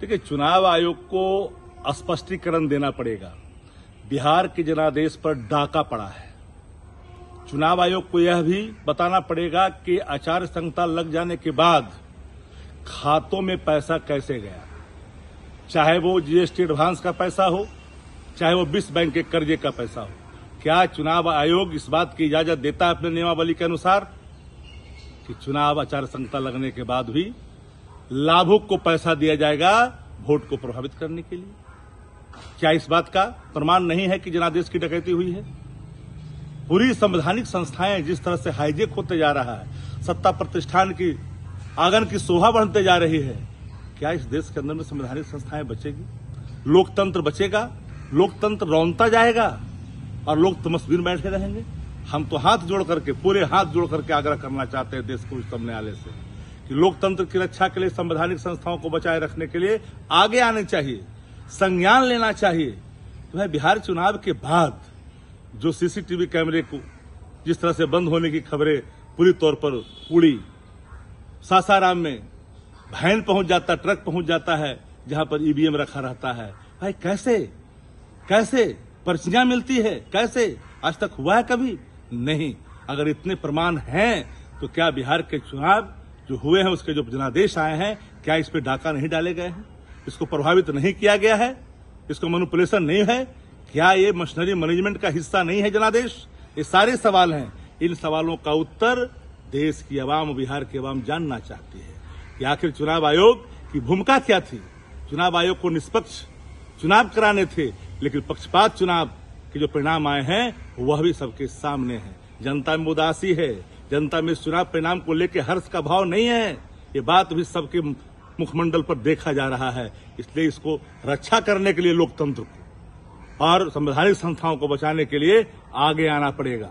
देखिए, चुनाव आयोग को स्पष्टीकरण देना पड़ेगा। बिहार के जनादेश पर डाका पड़ा है। चुनाव आयोग को यह भी बताना पड़ेगा कि आचार संहिता लग जाने के बाद खातों में पैसा कैसे गया, चाहे वो जीएसटी एडवांस का पैसा हो, चाहे वो विश्व बैंक के कर्जे का पैसा हो। क्या चुनाव आयोग इस बात की इजाजत देता है अपने नियमावली के अनुसार कि चुनाव आचार संहिता लगने के बाद भी लाभुक को पैसा दिया जाएगा वोट को प्रभावित करने के लिए? क्या इस बात का प्रमाण नहीं है कि जनादेश की डकैती हुई है? पूरी संवैधानिक संस्थाएं जिस तरह से हाईजेक होते जा रहा है, सत्ता प्रतिष्ठान की आंगन की शोभा बढ़ते जा रही है, क्या इस देश के अंदर में संवैधानिक संस्थाएं बचेगी? लोकतंत्र बचेगा? लोकतंत्र रौंदता जाएगा और लोग तमस्वीर बैठे रहेंगे? हम तो हाथ जोड़ करके, पूरे हाथ जोड़ करके आग्रह करना चाहते हैं देश को उच्चतम न्यायालय से कि लोकतंत्र की रक्षा के लिए, संवैधानिक संस्थाओं को बचाए रखने के लिए आगे आने चाहिए, संज्ञान लेना चाहिए। तो है बिहार चुनाव के बाद जो सीसीटीवी कैमरे को जिस तरह से बंद होने की खबरें पूरी तौर पर उड़ी, सासाराम में वैन पहुंच जाता, ट्रक पहुंच जाता है जहां पर ईवीएम रखा रहता है। भाई कैसे पर्चियां मिलती है? कैसे? आज तक हुआ है कभी? नहीं। अगर इतने प्रमाण हैं तो क्या बिहार के चुनाव जो हुए हैं, उसके जो जनादेश आए हैं, क्या इस पे डाका नहीं डाले गए हैं? इसको प्रभावित नहीं किया गया है? इसको मैनिपुलेशन नहीं है? क्या ये मशीनरी मैनेजमेंट का हिस्सा नहीं है जनादेश? ये सारे सवाल हैं। इन सवालों का उत्तर देश की आवाम, बिहार की आवाम जानना चाहती है कि आखिर चुनाव आयोग की भूमिका क्या थी। चुनाव आयोग को निष्पक्ष चुनाव कराने थे, लेकिन पक्षपात चुनाव के जो परिणाम आए हैं वह भी सबके सामने है। जनता में उदासी है, जनता में चुनाव परिणाम को लेकर हर्ष का भाव नहीं है। ये बात भी सबके मुखमंडल पर देखा जा रहा है। इसलिए इसको रक्षा करने के लिए लोकतंत्र को और संवैधानिक संस्थाओं को बचाने के लिए आगे आना पड़ेगा।